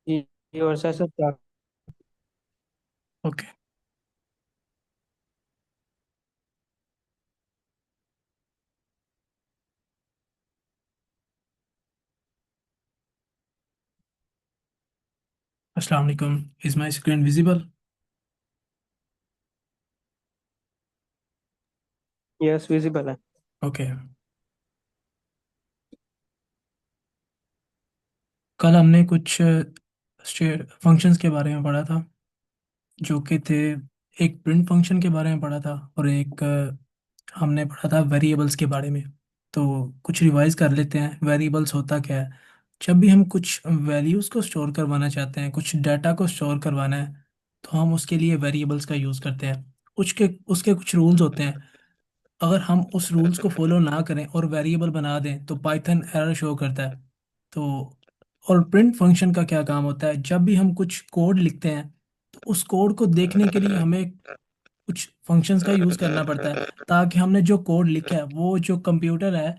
Your session start. Okay. अस्सलाम वालेकुम। Is my screen visible? Yes, visible है। Okay. कल हमने कुछ फंक्शंस के बारे में पढ़ा था, जो कि थे एक प्रिंट फंक्शन के बारे में पढ़ा था, और एक हमने पढ़ा था वेरिएबल्स के बारे में। तो कुछ रिवाइज कर लेते हैं। वेरिएबल्स होता क्या है? जब भी हम कुछ वैल्यूज़ को स्टोर करवाना चाहते हैं, कुछ डाटा को स्टोर करवाना है, तो हम उसके लिए वेरिएबल्स का यूज़ करते हैं। उसके उसके कुछ रूल्स होते हैं। अगर हम उस रूल्स को फॉलो ना करें और वेरिएबल बना दें तो पाइथन एरर शो करता है। तो और प्रिंट फंक्शन का क्या काम होता है? जब भी हम कुछ कोड लिखते हैं, तो उस कोड को देखने के लिए हमें कुछ फंक्शंस का यूज़ करना पड़ता है, ताकि हमने जो कोड लिखा है, वो जो कंप्यूटर है,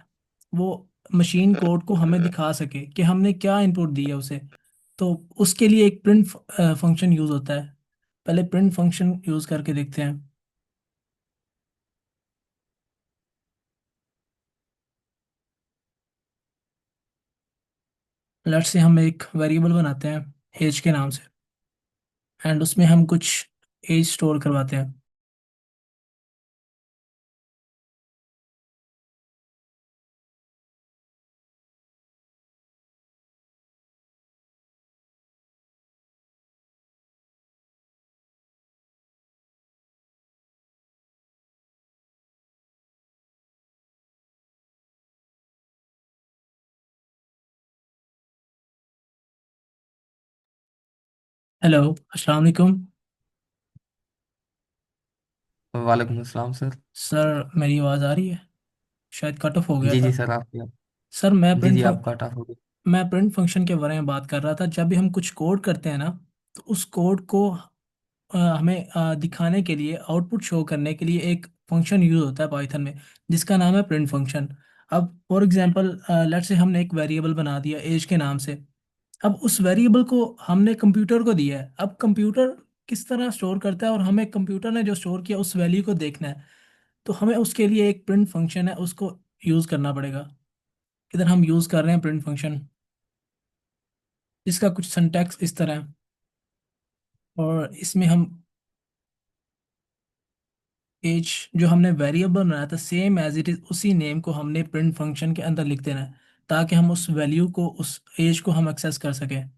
वो मशीन कोड को हमें दिखा सके कि हमने क्या इनपुट दी है उसे। तो उसके लिए एक प्रिंट फंक्शन यूज़ होता है। पहले प्रिंट फंक्शन यूज़ करके देखते हैं। लेट्स से हम एक वेरिएबल बनाते हैं एज के नाम से, एंड उसमें हम कुछ एज स्टोर करवाते हैं। हेलो, अस्सलाम वालेकुम। वालेकुम अस्सलाम सर। सर, मेरी आवाज़ आ रही है? शायद कट ऑफ हो गया जी था। जी सर, आपकी सर, जी जी आपका टाफ हो गया। मैं प्रिंट फंक्शन के बारे में बात कर रहा था। जब भी हम कुछ कोड करते हैं ना, तो उस कोड को हमें दिखाने के लिए, आउटपुट शो करने के लिए एक फंक्शन यूज होता है पाइथन में, जिसका नाम है प्रिंट फंक्शन। अब फॉर एग्जांपल, लेट्स से हमने एक वेरिएबल बना दिया एज के नाम से। अब उस वेरिएबल को हमने कंप्यूटर को दिया है। अब कंप्यूटर किस तरह स्टोर करता है, और हमें कंप्यूटर ने जो स्टोर किया उस वैल्यू को देखना है। तो हमें उसके लिए एक प्रिंट फंक्शन है, उसको यूज़ करना पड़ेगा। इधर हम यूज़ कर रहे हैं प्रिंट फंक्शन, जिसका कुछ सिंटैक्स इस तरह है। और इसमें हम एज, जो हमने वेरिएबल बनाया था, सेम एज इट इज़ उसी नेम को हमने प्रिंट फंक्शन के अंदर लिख देना है, ताकि हम उस वैल्यू को, उस एज को हम एक्सेस कर सकें।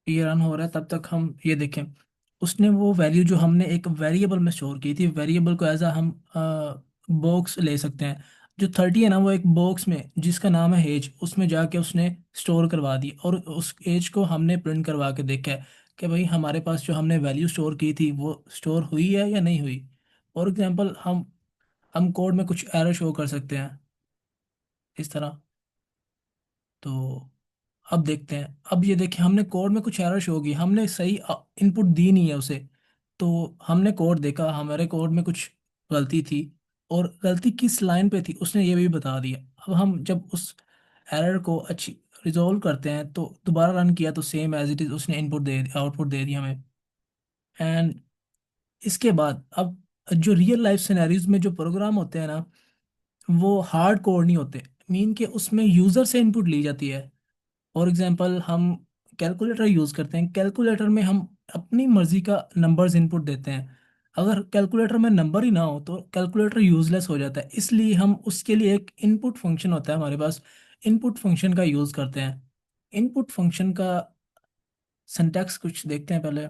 ये रन हो रहा है, तब तक हम ये देखें। उसने वो वैल्यू जो हमने एक वेरिएबल में स्टोर की थी, वेरिएबल को एज अ हम बॉक्स ले सकते हैं। जो 30 है ना, वो एक बॉक्स में जिसका नाम है एज, उसमें जाके उसने स्टोर करवा दी, और उस एज को हमने प्रिंट करवा के देखा है कि भाई हमारे पास जो हमने वैल्यू स्टोर की थी वो स्टोर हुई है या नहीं हुई। फॉर एग्जांपल, हम कोड में कुछ एरर शो कर सकते हैं इस तरह। तो अब देखते हैं। अब ये देखिए, हमने कोड में कुछ एरर शो की, हमने सही इनपुट दी नहीं है उसे। तो हमने कोड देखा, हमारे कोड में कुछ गलती थी, और गलती किस लाइन पे थी उसने ये भी बता दिया। अब हम जब उस एरर को अच्छी रिजोल्व करते हैं, तो दोबारा रन किया, तो सेम एज इट इज उसने इनपुट दे, आउटपुट दे दिया हमें। एंड इसके बाद अब, जो रियल लाइफ सिनेरियोज में जो प्रोग्राम होते हैं ना, वो हार्ड कोड नहीं होते। मीन के उसमें यूजर से इनपुट ली जाती है। फॉर एग्जांपल, हम कैलकुलेटर यूज़ करते हैं। कैलकुलेटर में हम अपनी मर्जी का नंबर्स इनपुट देते हैं। अगर कैलकुलेटर में नंबर ही ना हो तो कैलकुलेटर यूजलेस हो जाता है। इसलिए हम उसके लिए एक इनपुट फंक्शन होता है हमारे पास, इनपुट फंक्शन का यूज़ करते हैं। इनपुट फंक्शन का सिंटैक्स कुछ देखते हैं पहले।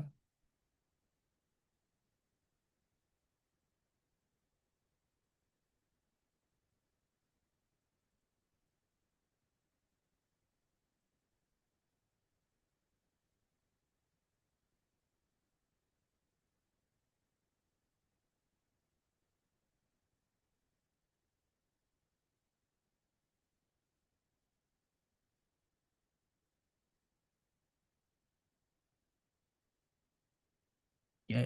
ये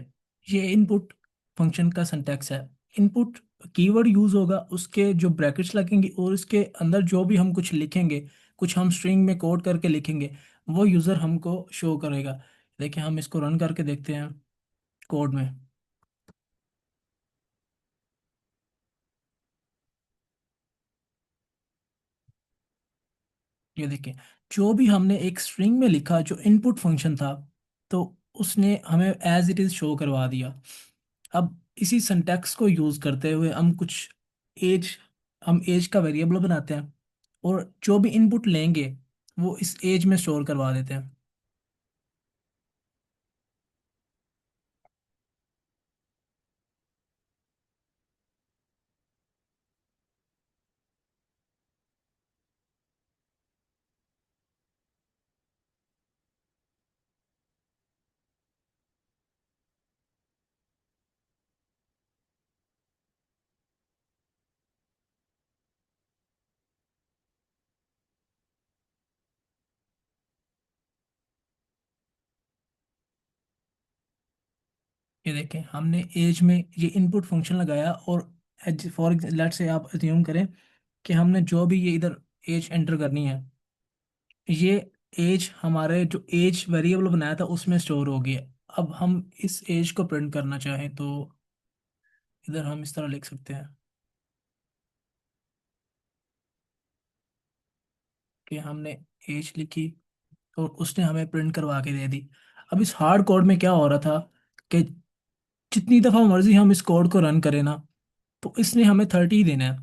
ये इनपुट फंक्शन का सिंटैक्स है। इनपुट कीवर्ड यूज होगा, उसके जो ब्रैकेट्स लगेंगे और उसके अंदर जो भी हम कुछ लिखेंगे, कुछ हम स्ट्रिंग में कोड करके लिखेंगे, वो यूज़र हमको शो करेगा। देखिए हम इसको रन करके देखते हैं कोड में। ये देखिए, जो भी हमने एक स्ट्रिंग में लिखा जो इनपुट फंक्शन था, तो उसने हमें एज इट इज़ शो करवा दिया। अब इसी सिंटैक्स को यूज़ करते हुए हम कुछ एज हम एज का वेरिएबल बनाते हैं, और जो भी इनपुट लेंगे वो इस एज में स्टोर करवा देते हैं। ये देखें, हमने एज में ये इनपुट फंक्शन लगाया, और फॉर लेट से आप अज्यूम करें कि हमने जो भी ये इधर एज एंटर करनी है, ये एज हमारे जो एज वेरिएबल बनाया था उसमें स्टोर हो गया। अब हम इस एज को प्रिंट करना चाहें तो इधर हम इस तरह लिख सकते हैं कि हमने एज लिखी और उसने हमें प्रिंट करवा के दे दी। अब इस हार्ड कोड में क्या हो रहा था कि जितनी दफ़ा मर्जी हम इस कोड को रन करें ना, तो इसने हमें 30 देना है।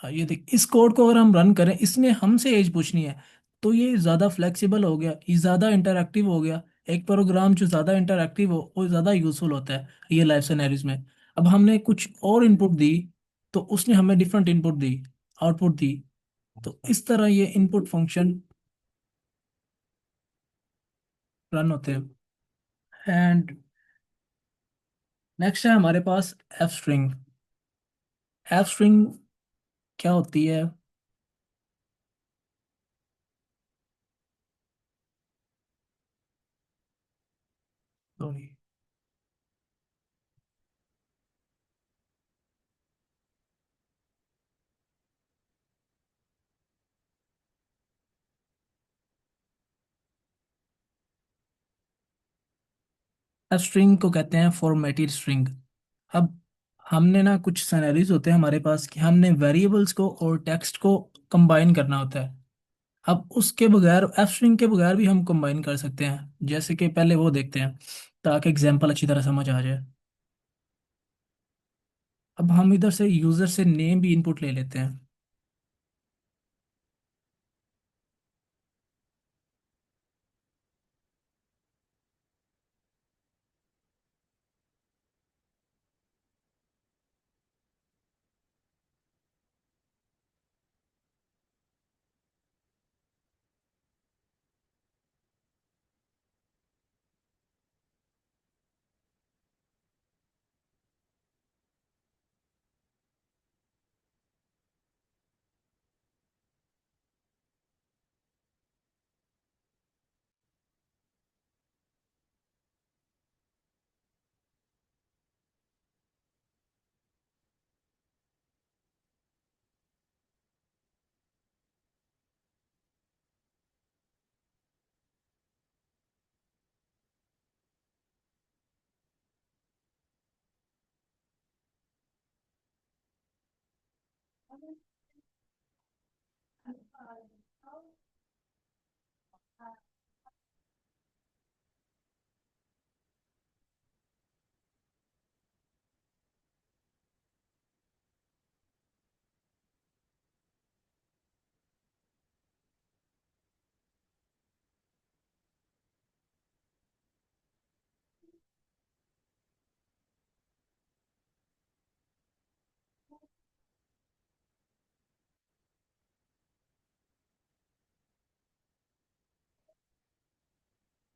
हाँ, ये देख, इस कोड को अगर हम रन करें, इसने हमसे एज पूछनी है, तो ये ज़्यादा फ्लेक्सिबल हो गया, ये ज़्यादा इंटरैक्टिव हो गया। एक प्रोग्राम जो ज़्यादा इंटरैक्टिव हो वो ज़्यादा यूजफुल होता है रियल लाइफ सिनेरियोज में। अब हमने कुछ और इनपुट दी, तो उसने हमें डिफरेंट इनपुट दी, आउटपुट दी। तो इस तरह ये इनपुट फंक्शन रन होते हैं। एंड नेक्स्ट है हमारे पास एफ स्ट्रिंग। एफ स्ट्रिंग क्या होती है? सॉरी, स्ट्रिंग को कहते हैं फॉर्मेटेड स्ट्रिंग। अब हमने ना कुछ सिनेरियोज होते हैं हमारे पास कि हमने वेरिएबल्स को और टेक्स्ट को कंबाइन करना होता है। अब उसके बगैर, एफ स्ट्रिंग के बगैर भी हम कंबाइन कर सकते हैं, जैसे कि पहले वो देखते हैं ताकि एग्जांपल अच्छी तरह समझ आ जाए। अब हम इधर से यूजर से नेम भी इनपुट ले लेते हैं।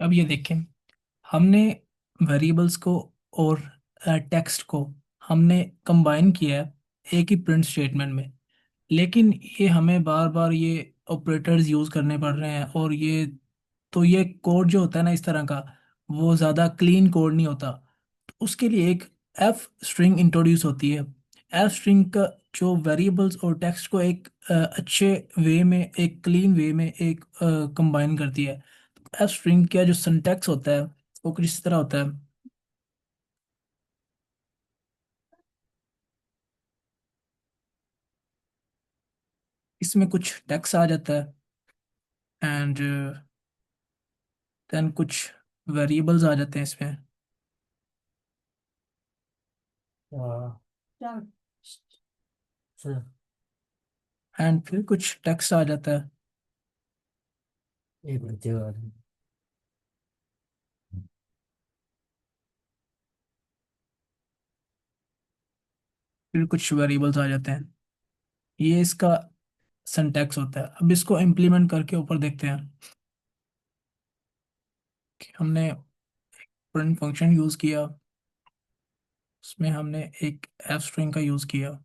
अब ये देखें, हमने वेरिएबल्स को और टेक्स्ट को हमने कंबाइन किया है एक ही प्रिंट स्टेटमेंट में। लेकिन ये हमें बार बार ये ऑपरेटर्स यूज़ करने पड़ रहे हैं, और ये कोड जो होता है ना इस तरह का, वो ज़्यादा क्लीन कोड नहीं होता। तो उसके लिए एक एफ स्ट्रिंग इंट्रोड्यूस होती है। एफ स्ट्रिंग का जो वेरिएबल्स और टेक्स्ट को एक अच्छे वे में, एक क्लीन वे में एक कंबाइन करती है। एफ स्ट्रिंग का जो सिंटैक्स होता है वो कुछ इस तरह होता है। इसमें कुछ टेक्स्ट आ जाता है एंड देन कुछ वेरिएबल्स आ जाते हैं इसमें। एंड फिर कुछ टेक्स्ट आ जाता है। फिर कुछ वेरिएबल्स आ जाते हैं। ये इसका सिंटैक्स होता है। अब इसको इम्प्लीमेंट करके ऊपर देखते हैं कि हमने प्रिंट फंक्शन यूज़ किया, उसमें हमने एक एफ स्ट्रिंग का यूज़ किया।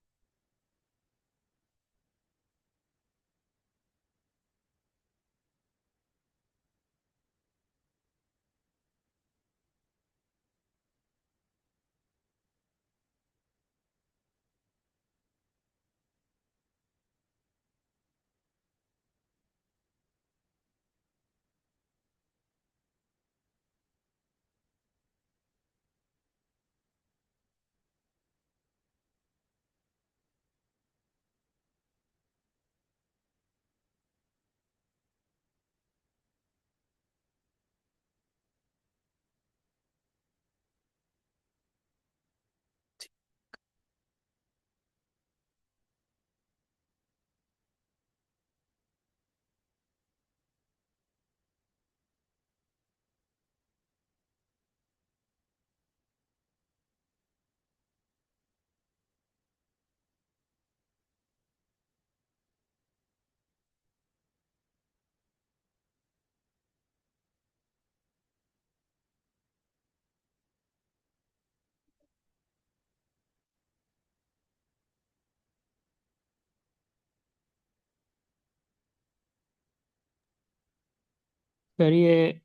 सर ये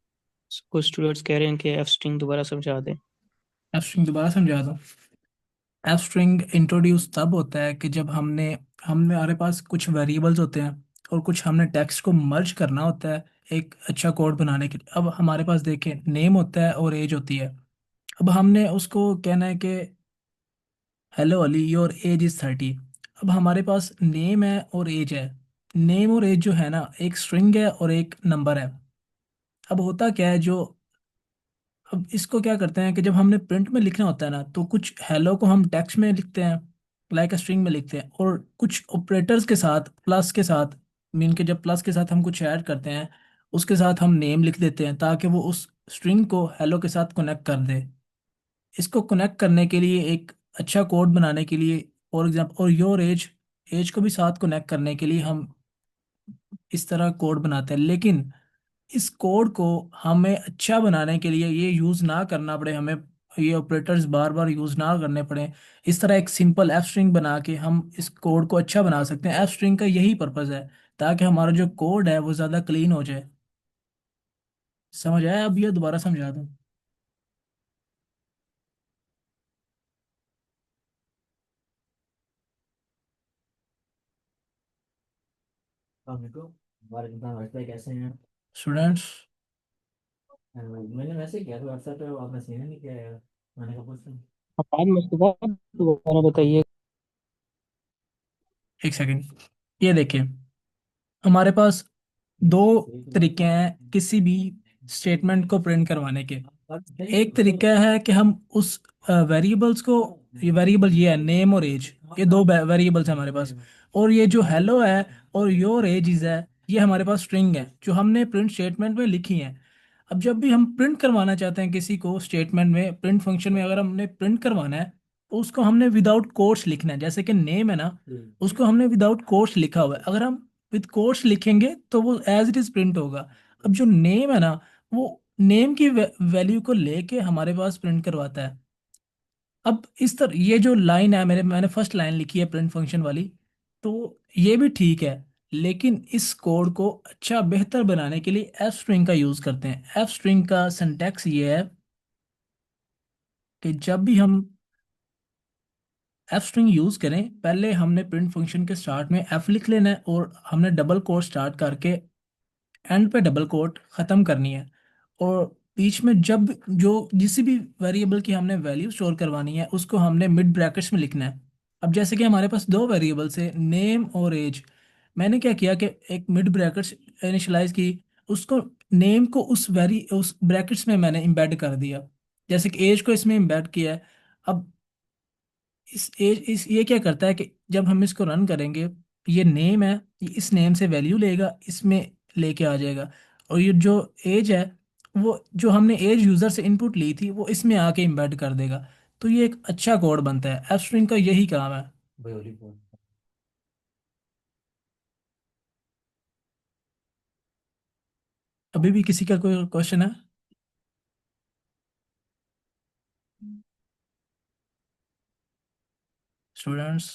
कुछ स्टूडेंट्स कह रहे हैं कि एफ स्ट्रिंग दोबारा समझा दें। एफ स्ट्रिंग दोबारा समझा दो। एफ स्ट्रिंग इंट्रोड्यूस तब होता है कि जब हमारे पास कुछ वेरिएबल्स होते हैं और कुछ हमने टेक्स्ट को मर्ज करना होता है एक अच्छा कोड बनाने के लिए। अब हमारे पास देखें नेम होता है और एज होती है। अब हमने उसको कहना है कि hello Ali your age is 30। अब हमारे पास नेम है और एज है। नेम और एज जो है ना, एक स्ट्रिंग है और एक नंबर है। अब होता क्या है, जो अब इसको क्या करते हैं कि जब हमने प्रिंट में लिखना होता है ना, तो कुछ हेलो को हम टेक्स्ट में लिखते हैं, लाइक अ स्ट्रिंग में लिखते हैं, और कुछ ऑपरेटर्स के साथ, प्लस के साथ, मीन के जब प्लस के साथ हम कुछ ऐड करते हैं उसके साथ हम नेम लिख देते हैं ताकि वो उस स्ट्रिंग को हेलो के साथ कनेक्ट कर दे। इसको कनेक्ट करने के लिए एक अच्छा कोड बनाने के लिए, फॉर एग्जाम्पल, और योर एज, एज को भी साथ कनेक्ट करने के लिए हम इस तरह कोड बनाते हैं। लेकिन इस कोड को हमें अच्छा बनाने के लिए ये यूज़ ना करना पड़े, हमें ये ऑपरेटर्स बार बार यूज़ ना करने पड़े, इस तरह एक सिंपल एफ स्ट्रिंग बना के हम इस कोड को अच्छा बना सकते हैं। एफ स्ट्रिंग का यही पर्पज़ है, ताकि हमारा जो कोड है वो ज़्यादा क्लीन हो जाए। समझ आया? अब ये दोबारा समझा दूँ? स्टूडेंट्स, आप बाद में उसके बाद दोबारा बताइए। एक सेकेंड। ये देखिए, हमारे पास दो तरीके हैं किसी भी स्टेटमेंट को प्रिंट करवाने के। एक तरीका है कि हम उस वेरिएबल्स को, ये वेरिएबल ये है नेम और एज, ये दो वेरिएबल्स हैं हमारे पास, और ये जो हेलो है और योर एज इज है, ये हमारे पास स्ट्रिंग है जो हमने प्रिंट स्टेटमेंट में लिखी है। अब जब भी हम प्रिंट करवाना चाहते हैं किसी को स्टेटमेंट में, प्रिंट फंक्शन में अगर हमने प्रिंट करवाना है, तो उसको हमने विदाउट कोट्स लिखना है। जैसे कि नेम है ना, उसको हमने विदाउट कोट्स लिखा हुआ है। अगर हम विद कोट्स लिखेंगे तो वो एज इट इज प्रिंट होगा। अब जो नेम है ना, वो नेम की वैल्यू को लेके हमारे पास प्रिंट करवाता है। अब इस तरह ये जो लाइन है, मैंने फर्स्ट लाइन लिखी है प्रिंट फंक्शन वाली, तो ये भी ठीक है। लेकिन इस कोड को अच्छा बेहतर बनाने के लिए एफ स्ट्रिंग का यूज करते हैं। एफ स्ट्रिंग का सिंटैक्स ये है कि जब भी हम एफ स्ट्रिंग यूज करें, पहले हमने प्रिंट फंक्शन के स्टार्ट में एफ लिख लेना है और हमने डबल कोट स्टार्ट करके एंड पे डबल कोट खत्म करनी है। और बीच में जब जो जिस भी वेरिएबल की हमने वैल्यू स्टोर करवानी है उसको हमने मिड ब्रैकेट्स में लिखना है। अब जैसे कि हमारे पास दो वेरिएबल्स है, नेम और एज। मैंने क्या किया कि एक मिड ब्रैकेट्स इनिशियलाइज की, उसको नेम को उस ब्रैकेट्स में मैंने एम्बेड कर दिया, जैसे कि एज को इसमें एम्बेड किया है। अब इस ये क्या करता है कि जब हम इसको रन करेंगे, ये नेम है, ये इस नेम से वैल्यू लेगा, इसमें लेके आ जाएगा। और ये जो एज है, वो जो हमने एज यूजर से इनपुट ली थी वो इसमें आके एम्बेड कर देगा। तो ये एक अच्छा कोड बनता है, एफ स्ट्रिंग का यही काम है। अभी भी किसी का कोई क्वेश्चन है? स्टूडेंट्स?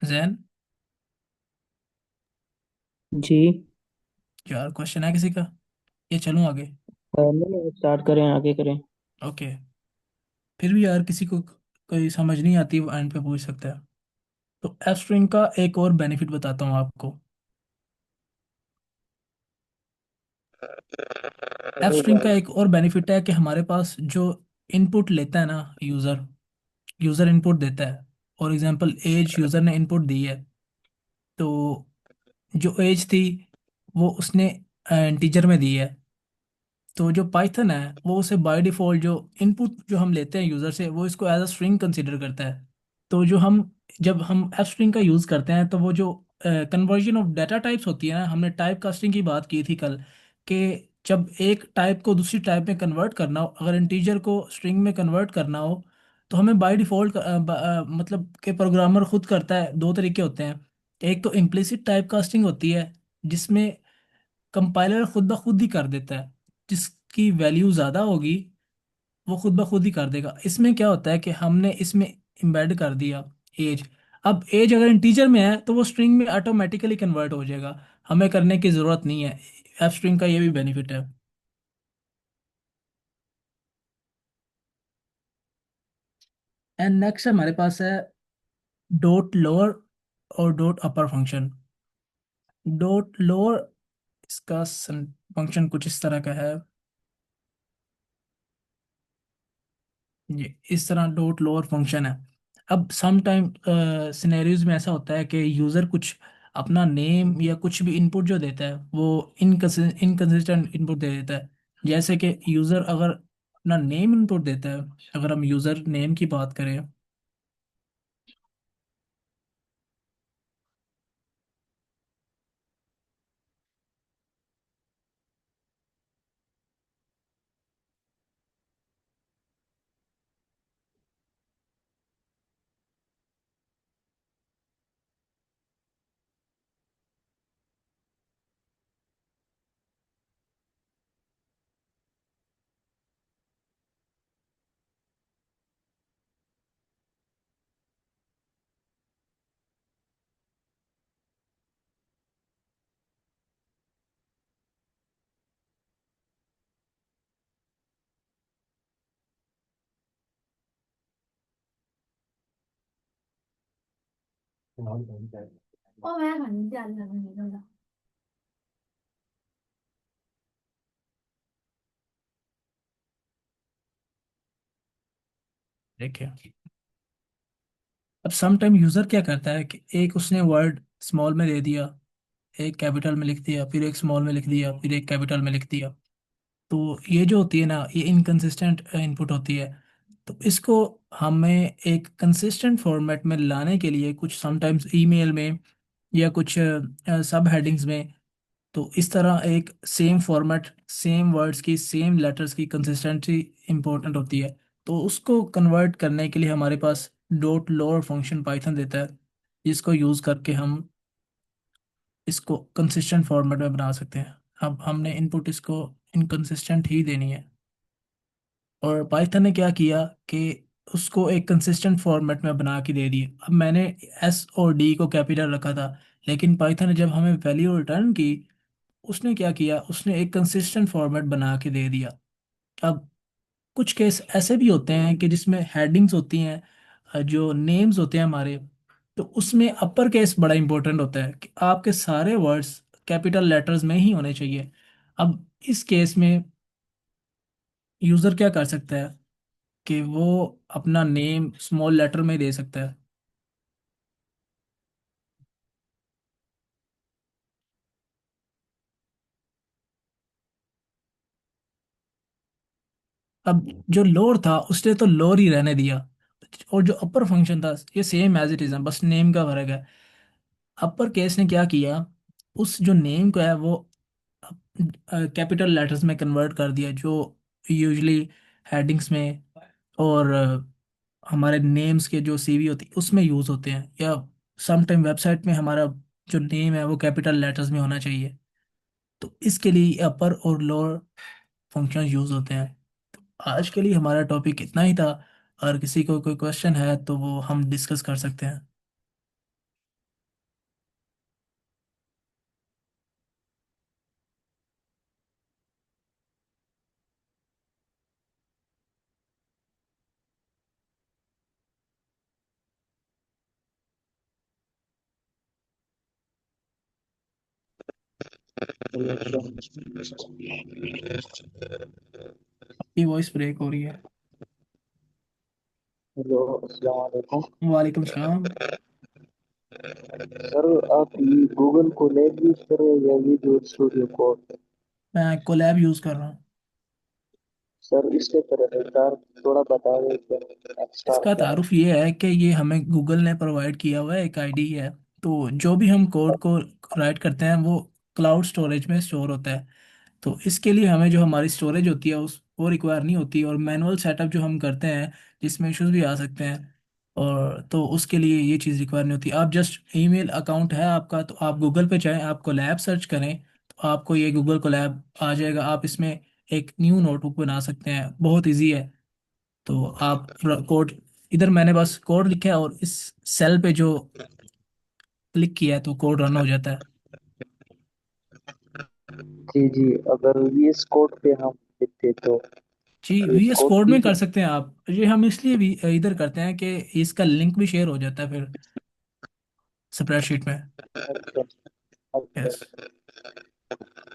जैन? जी। यार क्वेश्चन है किसी का? ये चलूं आगे? नहीं, स्टार्ट करें, आगे करें। ओके। फिर भी यार किसी को कोई समझ नहीं आती वो एंड पे पूछ सकता है। तो एफ स्ट्रिंग का एक और बेनिफिट बताता हूँ आपको। एफ स्ट्रिंग का एक और बेनिफिट है कि हमारे पास जो इनपुट लेता है ना यूज़र, यूज़र इनपुट देता है। फॉर एग्जांपल एज यूज़र ने इनपुट दी है, तो जो एज थी वो उसने इंटीजर में दी है। तो जो पाइथन है वो उसे बाय डिफॉल्ट जो इनपुट जो हम लेते हैं यूज़र से वो इसको एज अ स्ट्रिंग कंसिडर करता है। तो जो हम जब हम एफ स्ट्रिंग का यूज़ करते हैं तो वो जो कन्वर्जन ऑफ डाटा टाइप्स होती है ना, हमने टाइप कास्टिंग की बात की थी कल, कि जब एक टाइप को दूसरी टाइप में कन्वर्ट करना हो, अगर इंटीजर को स्ट्रिंग में कन्वर्ट करना हो, तो हमें बाय डिफॉल्ट मतलब कि प्रोग्रामर खुद करता है। दो तरीके होते हैं, एक तो इम्प्लिसिट टाइप कास्टिंग होती है जिसमें कंपाइलर खुद ब खुद ही कर देता है, जिसकी वैल्यू ज़्यादा होगी वो खुद ब खुद ही कर देगा। इसमें क्या होता है कि हमने इसमें एम्बेड कर दिया एज। अब एज अगर इंटीजर में है तो वो स्ट्रिंग में ऑटोमेटिकली कन्वर्ट हो जाएगा, हमें करने की ज़रूरत नहीं है। एफ स्ट्रिंग का ये भी बेनिफिट है। एंड नेक्स्ट हमारे पास है डॉट लोअर और डॉट अपर फंक्शन। डॉट लोअर इसका फंक्शन कुछ इस तरह का है, ये इस तरह डॉट लोअर फंक्शन है। अब सम टाइम सिनेरियोज में ऐसा होता है कि यूज़र कुछ अपना नेम या कुछ भी इनपुट जो देता है वो इनकंसिस्टेंट इनपुट दे देता है। जैसे कि यूज़र अगर अपना नेम इनपुट देता है, अगर हम यूज़र नेम की बात करें, Ô má hình dành là mình rồi. देखिए अब सम टाइम यूज़र क्या करता है कि एक उसने वर्ड स्मॉल में दे दिया, एक कैपिटल में लिख दिया, फिर एक स्मॉल में लिख दिया, फिर एक कैपिटल में लिख दिया। तो ये जो होती है ना, ये इनकंसिस्टेंट इनपुट होती है। तो इसको हमें एक कंसिस्टेंट फॉर्मेट में लाने के लिए कुछ समटाइम्स ईमेल में या कुछ सब हेडिंग्स में, तो इस तरह एक सेम फॉर्मेट, सेम वर्ड्स की, सेम लेटर्स की कंसिस्टेंसी इंपॉर्टेंट होती है। तो उसको कन्वर्ट करने के लिए हमारे पास डॉट लोअर फंक्शन पाइथन देता है, जिसको यूज़ करके हम इसको कंसिस्टेंट फॉर्मेट में बना सकते हैं। अब हमने इनपुट इसको इनकंसिस्टेंट ही देनी है, और पाइथन ने क्या किया कि उसको एक कंसिस्टेंट फॉर्मेट में बना के दे दिए। अब मैंने एस और डी को कैपिटल रखा था, लेकिन पाइथन ने जब हमें वैल्यू रिटर्न की उसने क्या किया, उसने एक कंसिस्टेंट फॉर्मेट बना के दे दिया। अब कुछ केस ऐसे भी होते हैं कि जिसमें हेडिंग्स होती हैं, जो नेम्स होते हैं हमारे, तो उसमें अपर केस बड़ा इंपॉर्टेंट होता है कि आपके सारे वर्ड्स कैपिटल लेटर्स में ही होने चाहिए। अब इस केस में यूज़र क्या कर सकता है कि वो अपना नेम स्मॉल लेटर में दे सकता है। अब जो लोअर था उसने तो लोअर ही रहने दिया, और जो अपर फंक्शन था ये सेम एज इट इज है, बस नेम का फर्क है। अपर केस ने क्या किया, उस जो नेम को है वो कैपिटल लेटर्स में कन्वर्ट कर दिया, जो यूजुअली हेडिंग्स में और हमारे नेम्स के जो सीवी होती है उसमें यूज़ होते हैं, या समटाइम वेबसाइट में हमारा जो नेम है वो कैपिटल लेटर्स में होना चाहिए। तो इसके लिए अपर और लोअर फंक्शन यूज़ होते हैं। आज के लिए हमारा टॉपिक इतना ही था। और किसी को कोई क्वेश्चन है तो वो हम डिस्कस कर सकते हैं। ये वॉइस ब्रेक हो रही है। हेलो अस्सलाम वालेकुम। वालेकुम सलाम। सर आप ये गूगल को लैब यूज कर रहे हैं या विजुअल स्टूडियो कोड? मैं कोलैब यूज़ कर रहा हूँ। सर इसके तरह थोड़ा बता दें क्या एक्स्ट्रा इसका क्या है? तारुफ ये है कि ये हमें गूगल ने प्रोवाइड किया हुआ है, एक आईडी है। तो जो भी हम कोड को राइट करते हैं वो क्लाउड स्टोरेज में स्टोर होता है। तो इसके लिए हमें जो हमारी स्टोरेज होती है उस वो रिक्वायर नहीं होती, और मैनुअल सेटअप जो हम करते हैं जिसमें इश्यूज भी आ सकते हैं, और तो उसके लिए ये चीज़ रिक्वायर नहीं होती। आप जस्ट ईमेल अकाउंट है आपका तो आप गूगल पे जाएं, आप कोलैब सर्च करें तो आपको ये गूगल कोलैब आ जाएगा। आप इसमें एक न्यू नोटबुक बना सकते हैं, बहुत इजी है। तो आप कोड, इधर मैंने बस कोड लिखा है और इस सेल पे जो क्लिक किया है तो कोड रन हो जाता है। जी जी, अगर VS कोड पे हम लिखते तो जी, VS VS कोड कोड की में कर सकते हैं आप। ये हम इसलिए भी इधर करते हैं कि इसका लिंक भी शेयर हो जाता है फिर स्प्रेडशीट में। अच्छा अच्छा। यस।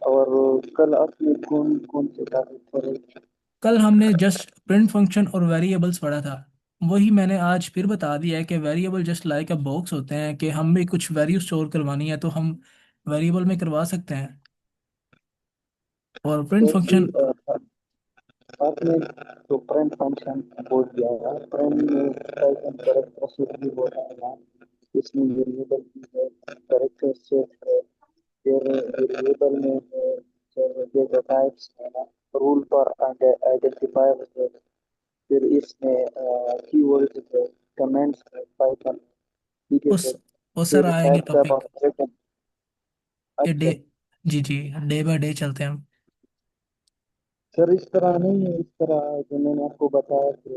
और कल आपने कौन कौन से टॉपिक पढ़े? कल हमने जस्ट प्रिंट फंक्शन और वेरिएबल्स पढ़ा था, वही मैंने आज फिर बता दिया है कि वेरिएबल जस्ट लाइक अ बॉक्स होते हैं, कि हम भी कुछ वैल्यू स्टोर करवानी है तो हम वेरिएबल में करवा सकते हैं। और प्रिंट सर जी फंक्शन। आपने तो प्रिंट फंक्शन बोल दिया है, प्रिंट में टाइप एंड कैरेक्टर सेट भी होता है ना, इसमें वेरिएबल भी है, कैरेक्टर सेट है, फिर वेरिएबल में है, फिर डेटा टाइप्स है ना, रूल पर आइडेंटिफायर है, फिर इसमें कीवर्ड्स है, कमेंट्स है, पाइथन। ठीक है उस सर। वो सर फिर आएंगे टाइप का टॉपिक। रिटर्न। ये डे अच्छा जी जी, डे बाय डे चलते हैं हम। सर, इस तरह नहीं है, इस तरह जो मैंने आपको बताया कि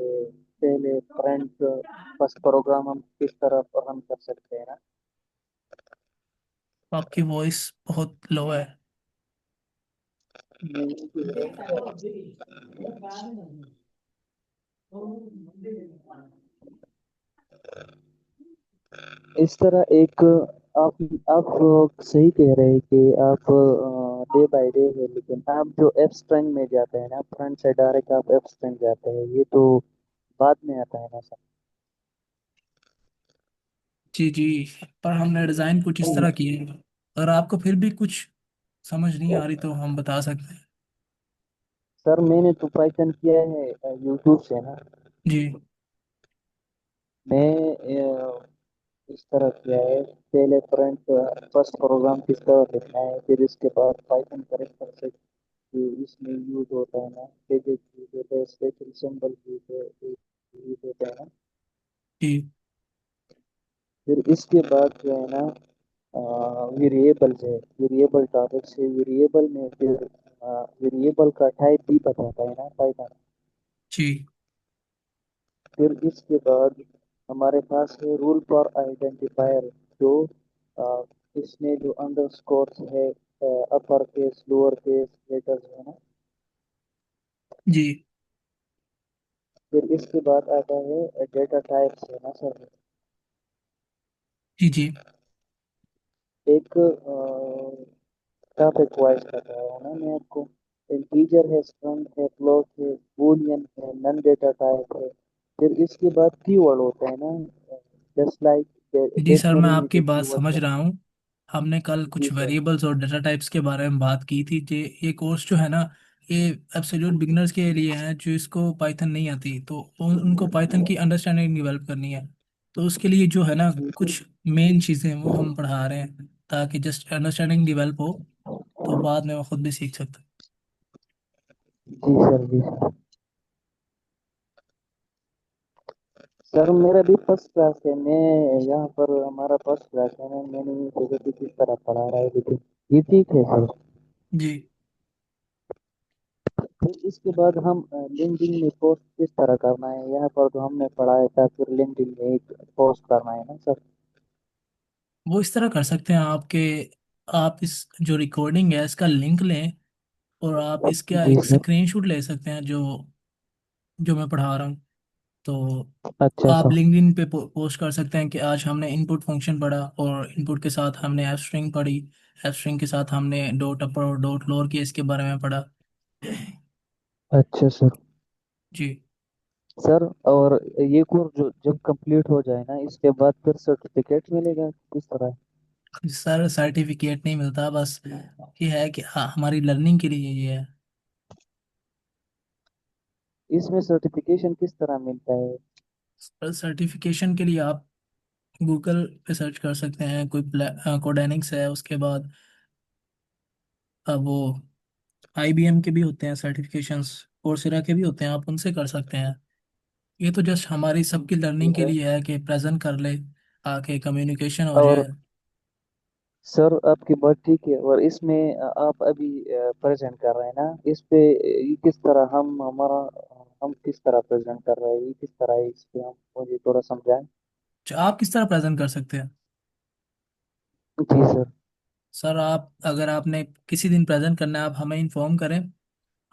पहले फ्रंट फर्स्ट प्रोग्राम हम किस तरह रन कर सकते हैं ना। आपकी वॉइस बहुत लो है। इस तरह एक आप आप सही कह रहे हैं कि आप डे बाय डे है, लेकिन आप जो एफ स्ट्रिंग में जाते हैं ना, फ्रंट से डायरेक्ट आप एफ स्ट्रिंग जाते हैं, ये तो बाद में आता है ना सर। जी जी, पर हमने डिज़ाइन कुछ इस तरह किए हैं। अगर आपको फिर भी कुछ समझ नहीं आ रही तो हम बता सकते हैं। सर मैंने तो पाइथन किया है यूट्यूब से ना। जी मैं इस तरह किया है, पहले फ्रंट फर्स्ट प्रोग्राम किस तरह लिखना है, फिर इसके बाद पाइथन करेक्टर से कि इसमें यूज होता है ना, पेजेस यूज होता है, स्पेशल सिंबल यूज होता है ना। जी फिर इसके बाद जो है ना वेरिएबल है, वेरिएबल टॉपिक से वेरिएबल में फिर वेरिएबल का टाइप भी बताता है ना पाइथन। जी फिर इसके बाद हमारे पास है रूल फॉर आइडेंटिफायर, जो अ, इसमें जो अंडरस्कोर है upper case lower case letters है ना। जी फिर इसके बाद आता है डेटा टाइप्स है ना सर। जी जी। एक टॉपिक वाइज कर रहा हूँ ना मैं आपको। इंटीजर है, स्ट्रिंग है, फ्लोट है, बूलियन है, नन डेटा टाइप है। फिर इसके बाद कीवर्ड होता है ना, जस्ट लाइक जी सर, मैं डिक्शनरी में आपकी जो बात कीवर्ड समझ है। रहा हूँ। हमने कल जी कुछ सर। वेरिएबल्स और डेटा टाइप्स के बारे में बात की थी। ये कोर्स जो है ना, ये एब्सोल्यूट बिगिनर्स के लिए है जो इसको पाइथन नहीं आती, तो उनको पाइथन की अंडरस्टैंडिंग डेवलप करनी है। तो उसके लिए जो है ना, जी सर। कुछ मेन चीज़ें वो हम पढ़ा रहे हैं, ताकि जस्ट अंडरस्टैंडिंग डेवलप हो, तो बाद में वो खुद भी सीख सकते हैं। जी सर। जी सर। सर मेरा भी फर्स्ट क्लास है, मैं यहाँ पर हमारा फर्स्ट क्लास है ना, मैंने ये जगह पे किस तरह पढ़ा रहा है लेकिन ये ठीक है सर। जी। फिर इसके बाद हम लिंक्डइन में पोस्ट किस तरह करना है, यहाँ पर तो हमने पढ़ाया था। फिर लिंक्डइन में एक पोस्ट करना है ना सर। वो इस तरह कर सकते हैं आप इस जो रिकॉर्डिंग है इसका लिंक लें, और आप इसका जी एक सर। स्क्रीनशॉट ले सकते हैं जो जो मैं पढ़ा रहा हूँ। तो अच्छा आप सर। लिंक्डइन पे पोस्ट कर सकते हैं कि आज हमने इनपुट फंक्शन पढ़ा, और इनपुट के साथ हमने एफ स्ट्रिंग पढ़ी, एफ स्ट्रिंग के साथ हमने डॉट अपर और डॉट लोअर केस के बारे में पढ़ा। अच्छा सर। जी। सर और ये कोर्स जो जब कंप्लीट हो जाए ना, इसके बाद फिर सर्टिफिकेट मिलेगा किस तरह? सर सर्टिफिकेट नहीं मिलता, बस ये है कि हाँ, हमारी लर्निंग के लिए ये है। इसमें सर्टिफिकेशन किस तरह मिलता है? सर्टिफिकेशन के लिए आप गूगल पे सर्च कर सकते हैं, कोई कोडेनिक्स है, उसके बाद वो आईबीएम के भी होते हैं सर्टिफिकेशंस, कोर्सेरा के भी होते हैं, आप उनसे कर सकते हैं। ये तो जस्ट हमारी सबकी जी लर्निंग के सर। लिए है कि प्रेजेंट कर ले, आके कम्युनिकेशन हो और जाए। सर आपकी बात ठीक है, और इसमें आप अभी प्रेजेंट कर रहे हैं ना, इस पे ये किस तरह हम किस तरह प्रेजेंट कर रहे हैं, ये किस तरह है, इस पे हम मुझे थोड़ा समझाएं। तो आप किस तरह प्रेजेंट कर सकते हैं? जी सर। सर आप, अगर आपने किसी दिन प्रेजेंट करना है, आप हमें इन्फॉर्म करें,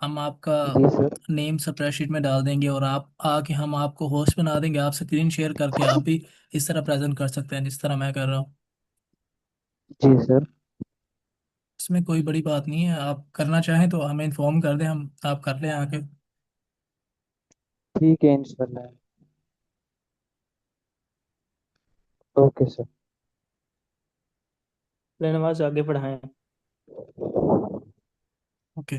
हम आपका जी सर। नेम स्प्रेडशीट में डाल देंगे, और आप आके हम आपको होस्ट बना देंगे, आप स्क्रीन शेयर करके आप भी इस तरह प्रेजेंट कर सकते हैं जिस तरह मैं कर रहा हूँ। जी सर। इसमें कोई बड़ी बात नहीं है, आप करना चाहें तो हमें इन्फॉर्म कर दें, हम आप कर लें आके। ठीक है इंशाल्लाह। Okay sir. नवाज आगे बढ़ाएं। ओके।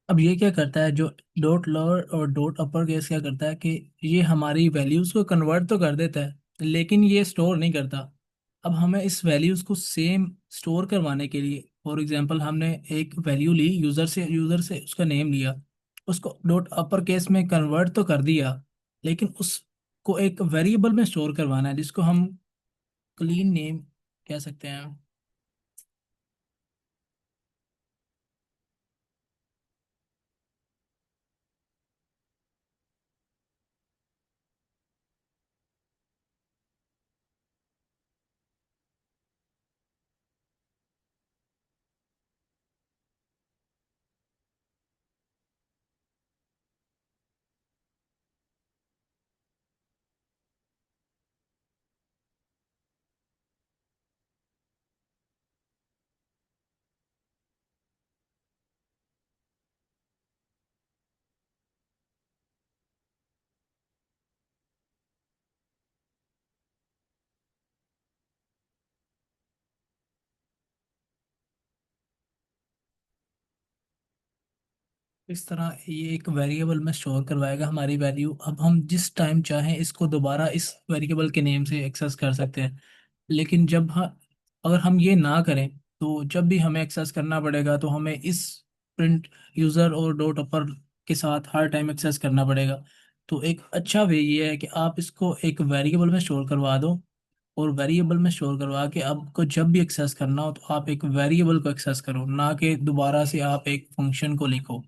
अब ये क्या करता है, जो डॉट लोअर और डॉट अपर केस क्या करता है कि ये हमारी वैल्यूज को कन्वर्ट तो कर देता है, लेकिन ये स्टोर नहीं करता। अब हमें इस वैल्यूज को सेम स्टोर करवाने के लिए, फॉर एग्जांपल हमने एक वैल्यू ली, यूजर से उसका नेम लिया, उसको डॉट अपर केस में कन्वर्ट तो कर दिया, लेकिन उसको एक वेरिएबल में स्टोर करवाना है जिसको हम क्लीन नेम कह सकते हैं। इस तरह ये एक वेरिएबल में स्टोर करवाएगा हमारी वैल्यू। अब हम जिस टाइम चाहें इसको दोबारा इस वेरिएबल के नेम से एक्सेस कर सकते हैं। लेकिन अगर हम ये ना करें, तो जब भी हमें एक्सेस करना पड़ेगा तो हमें इस प्रिंट यूज़र और डॉट अपर के साथ हर टाइम एक्सेस करना पड़ेगा। तो एक अच्छा वे ये है कि आप इसको एक वेरिएबल में स्टोर करवा दो, और वेरिएबल में स्टोर करवा के आपको जब भी एक्सेस करना हो तो आप एक वेरिएबल को एक्सेस करो, ना कि दोबारा से आप एक फंक्शन को लिखो।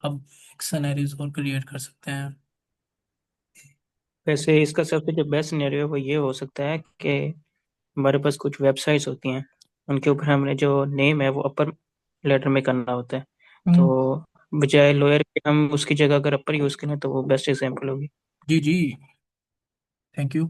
अब एक सिनेरियोज और क्रिएट कर सकते हैं। वैसे इसका सबसे जो बेस्ट सिनेरियो है वो ये हो सकता है कि हमारे पास कुछ वेबसाइट्स होती हैं, उनके ऊपर हमने जो नेम है वो अपर लेटर में करना होता है, हम्म, तो बजाय लोअर के हम उसकी जगह अगर अपर यूज करें तो वो बेस्ट एग्जांपल होगी। जी जी, थैंक यू।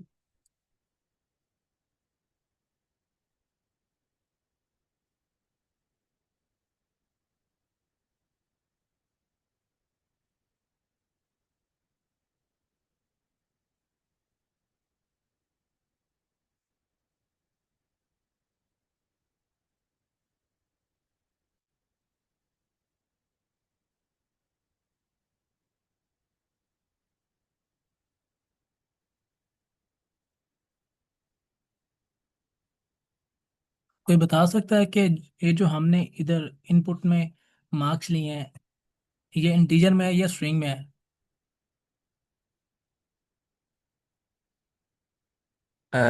कोई बता सकता है कि ये जो हमने इधर इनपुट में मार्क्स लिए हैं, ये इंटीजर में है या स्ट्रिंग में है?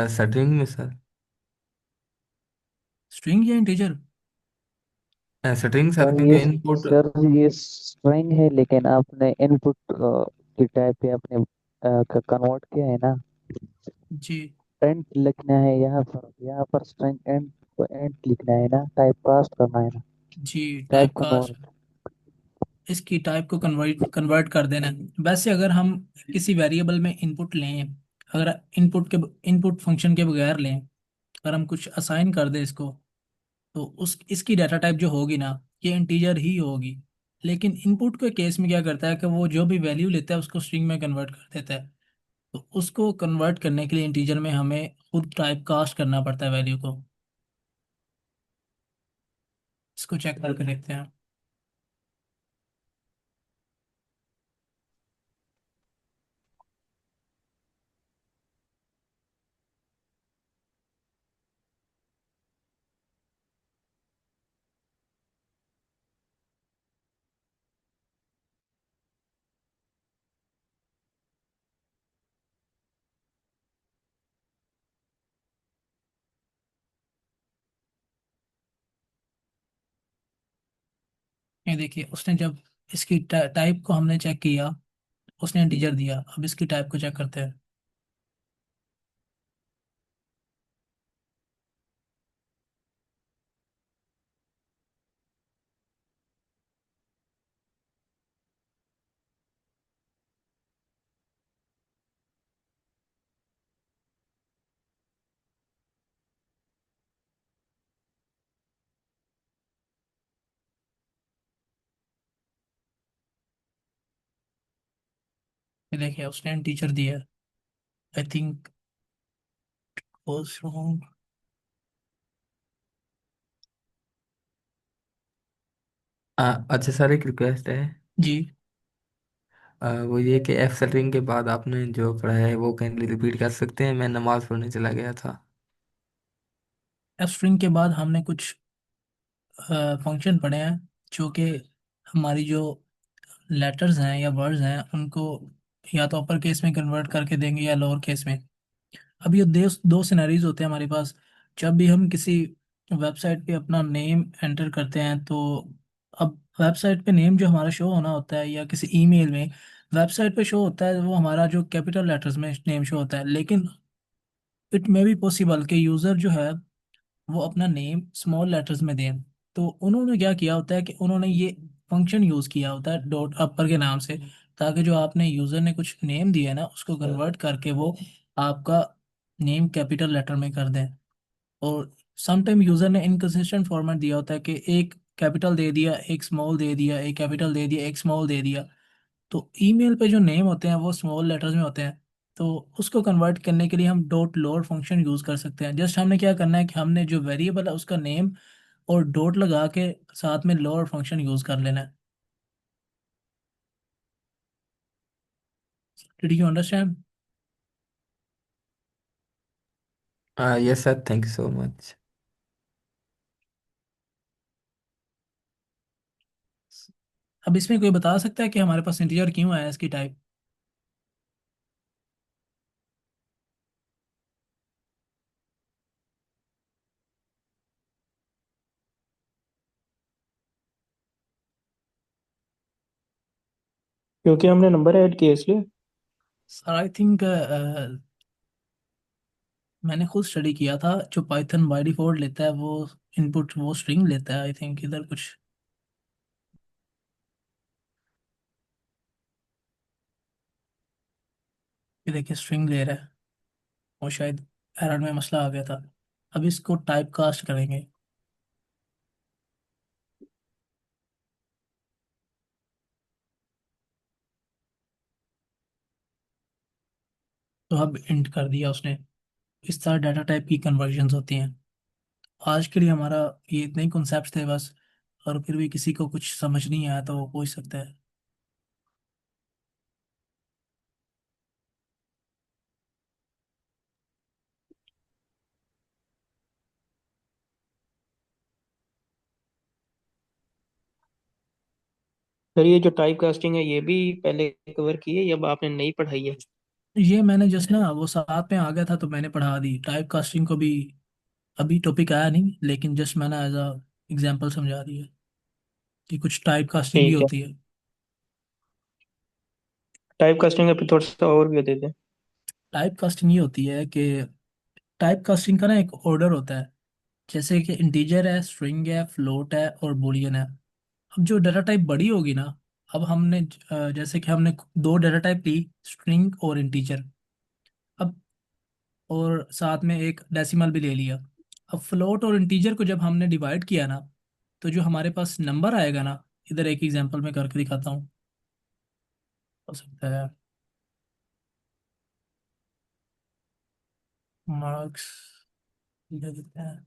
सेटिंग में सर। स्ट्रिंग या इंटीजर? सेटिंग सर, सर ये क्योंकि इनपुट। सर ये स्ट्रिंग है, लेकिन आपने इनपुट की टाइप पे आपने कन्वर्ट किया है ना। जी एंड लिखना है यहाँ पर स्ट्रिंग एंड को एंड लिखना है ना, टाइप कास्ट करना है ना, जी, टाइप टाइप कास्ट, कन्वर्ट। इसकी टाइप को कन्वर्ट कन्वर्ट कर देना है। वैसे अगर हम किसी वेरिएबल में इनपुट लें, अगर इनपुट फंक्शन के बगैर लें, अगर हम कुछ असाइन कर दें इसको, तो उस इसकी डाटा टाइप जो होगी ना, ये इंटीजर ही होगी। लेकिन इनपुट के केस में क्या करता है कि वो जो भी वैल्यू लेता है उसको स्ट्रिंग में कन्वर्ट कर देता है। तो उसको कन्वर्ट करने के लिए इंटीजर में हमें खुद टाइप कास्ट करना पड़ता है वैल्यू को। इसको चेक करके देखते हैं। ये देखिए, उसने जब इसकी टाइप को हमने चेक किया, उसने इंटीजर दिया। अब इसकी टाइप को चेक करते हैं। ये देखिए, उसने इंटीजर दिया। I think was wrong. अच्छा सर, एक रिक्वेस्ट है। जी। वो ये कि एफ सेटिंग के बाद आपने जो पढ़ा है वो काइंडली रिपीट कर सकते हैं, मैं नमाज पढ़ने चला गया था। एफ स्ट्रिंग के बाद हमने कुछ फंक्शन पढ़े हैं, जो कि हमारी जो लेटर्स हैं या वर्ड्स हैं उनको या तो अपर केस में कन्वर्ट करके देंगे या लोअर केस में। अब ये दो सिनेरियोज होते हैं हमारे पास। जब भी हम किसी वेबसाइट पे अपना नेम एंटर करते हैं, तो अब वेबसाइट पे नेम जो हमारा शो होना होता है, या किसी ईमेल में वेबसाइट पे शो होता है, वो हमारा जो कैपिटल लेटर्स में नेम शो होता है। लेकिन इट मे बी पॉसिबल कि यूज़र जो है वो अपना नेम स्मॉल लेटर्स में दें। तो उन्होंने क्या किया होता है कि उन्होंने ये फंक्शन यूज़ किया होता है डॉट अपर के नाम से, ताकि जो आपने यूज़र ने कुछ नेम दिया है ना, उसको कन्वर्ट करके वो आपका नेम कैपिटल लेटर में कर दें। और समटाइम यूज़र ने इनकंसिस्टेंट फॉर्मेट दिया होता है कि एक कैपिटल दे दिया, एक स्मॉल दे दिया, एक कैपिटल दे दिया, एक स्मॉल दे दिया। तो ईमेल पे जो नेम होते हैं वो स्मॉल लेटर्स में होते हैं। तो उसको कन्वर्ट करने के लिए हम डॉट लोअर फंक्शन यूज़ कर सकते हैं। जस्ट हमने क्या करना है कि हमने जो वेरिएबल है उसका नेम और डॉट लगा के साथ में लोअर फंक्शन यूज़ कर लेना है। Did you understand? Yes sir, thank you so much. अब इसमें कोई बता सकता है कि हमारे पास इंटीजर क्यों आया इसकी टाइप? क्योंकि हमने नंबर ऐड किया इसलिए। सर आई थिंक मैंने खुद स्टडी किया था, जो पाइथन बाय डिफॉल्ट लेता है वो इनपुट वो स्ट्रिंग लेता है, आई थिंक इधर कुछ। ये देखिए स्ट्रिंग ले रहा है, वो शायद एरर में मसला आ गया था। अब इसको टाइप कास्ट करेंगे। तो अब इंट कर दिया उसने। इस तरह डाटा टाइप की कन्वर्जन्स होती हैं। आज के लिए हमारा ये इतने ही कॉन्सेप्ट थे बस। और फिर भी किसी को कुछ समझ नहीं आया तो वो पूछ सकता है। सर ये जो टाइप कास्टिंग है ये भी पहले कवर की है या अब आपने नई पढ़ाई है? ये मैंने जस्ट ना वो साथ में आ गया था तो मैंने पढ़ा दी टाइप कास्टिंग को भी। अभी टॉपिक आया नहीं, लेकिन जस्ट मैंने एज अ एग्जाम्पल समझा दिया कि कुछ टाइप कास्टिंग भी ठीक है। होती है। टाइप कास्टिंग का फिर थोड़ा सा ओवरव्यू दे दें। टाइप कास्टिंग ये होती है कि टाइप कास्टिंग का ना एक ऑर्डर होता है। जैसे कि इंटीजर है, स्ट्रिंग है, फ्लोट है और बूलियन है। अब जो डाटा टाइप बड़ी होगी ना, अब हमने जैसे कि हमने दो डाटा टाइप ली, स्ट्रिंग और इंटीजर। अब और साथ में एक डेसिमल भी ले लिया। अब फ्लोट और इंटीजर को जब हमने डिवाइड किया ना, तो जो हमारे पास नंबर आएगा ना, इधर एक एग्जांपल में करके दिखाता हूँ। हो सकता है मार्क्स दे देते हैं।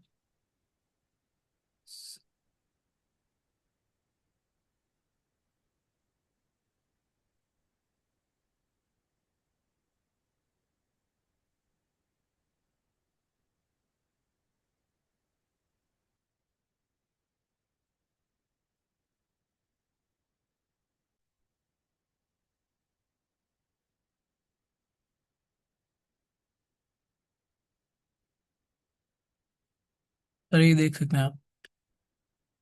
तो ये देख सकते हैं आप,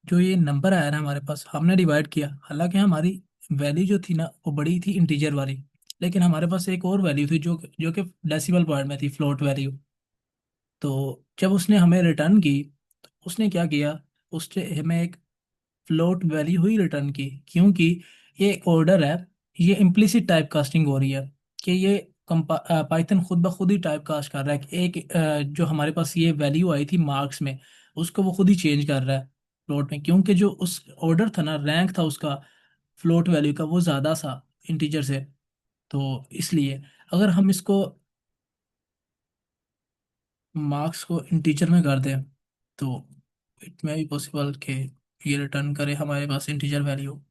जो ये नंबर आया ना हमारे पास, हमने डिवाइड किया। हालांकि हमारी वैल्यू जो थी ना वो बड़ी थी इंटीजर वाली, लेकिन हमारे पास एक और वैल्यू थी जो जो कि डेसिमल पॉइंट में थी, फ्लोट वैल्यू। तो जब उसने हमें रिटर्न की, तो उसने क्या किया, उसने हमें एक फ्लोट वैल्यू हुई रिटर्न की, क्योंकि ये एक ऑर्डर है। ये इम्प्लिसिट टाइप कास्टिंग हो रही है कि ये पाइथन खुद ब खुद ही टाइप कास्ट कर रहा है कि एक जो हमारे पास ये वैल्यू आई थी मार्क्स में, उसको वो खुद ही चेंज कर रहा है फ्लोट में, क्योंकि जो उस ऑर्डर था ना, रैंक था उसका फ्लोट वैल्यू का वो ज़्यादा सा इंटीजर से। तो इसलिए अगर हम इसको मार्क्स को इंटीजर में कर दें, तो इट मे बी पॉसिबल कि ये रिटर्न करे हमारे पास इंटीजर वैल्यू।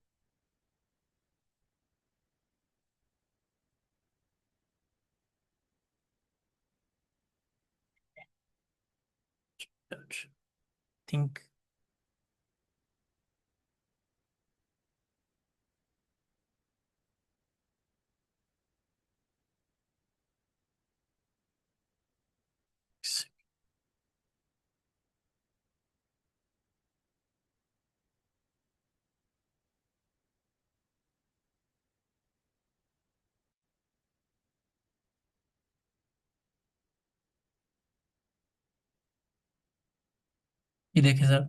थिंक ये देखिए सर,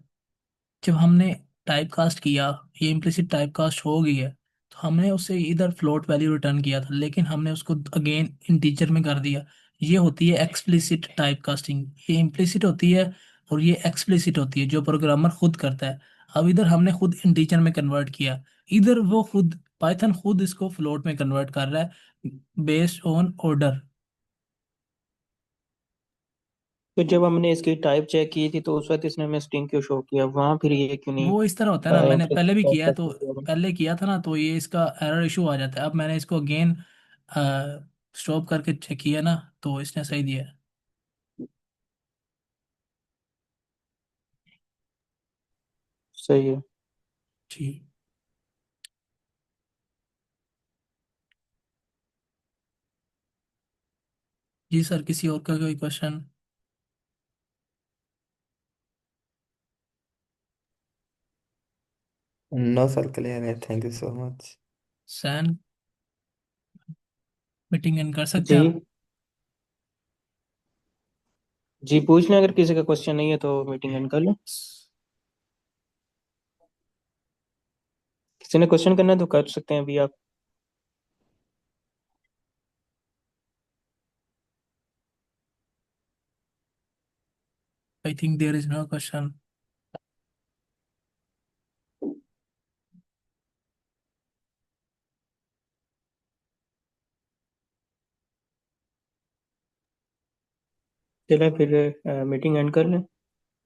जब हमने टाइप कास्ट किया, ये इम्प्लिसिट टाइप कास्ट हो गई है, तो हमने उसे इधर फ्लोट वैल्यू रिटर्न किया था, लेकिन हमने उसको अगेन इंटीजर में कर दिया। ये होती है एक्सप्लिसिट टाइप कास्टिंग। ये इम्प्लिसिट होती है और ये एक्सप्लिसिट होती है, जो प्रोग्रामर खुद करता है। अब इधर हमने खुद इंटीजर में कन्वर्ट किया, इधर वो खुद पाइथन खुद इसको फ्लोट में कन्वर्ट कर रहा है बेस्ड ऑन ऑर्डर। तो जब हमने इसकी टाइप चेक की थी तो उस वक्त इसने हमें स्ट्रिंग क्यों शो किया, वहां फिर ये क्यों नहीं वो इस तरह होता है ना, मैंने implicit पहले भी type किया है, तो casting किया? पहले किया था ना, तो ये इसका एरर इशू आ जाता है। अब मैंने इसको अगेन स्टॉप करके चेक किया ना, तो इसने सही दिया है। सही है। जी। जी सर, किसी और का कोई क्वेश्चन? नो सर, क्लियर है, थैंक यू सो मच। सैन? मीटिंग एंड कर सकते हैं आप। जी जी, पूछ लें, अगर किसी का क्वेश्चन नहीं है तो मीटिंग एंड कर लें। किसी ने क्वेश्चन करना है तो कर सकते हैं अभी आप। I think there is no question. चलिए फिर मीटिंग एंड कर लें।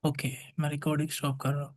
ओके, मैं रिकॉर्डिंग स्टॉप कर रहा हूँ।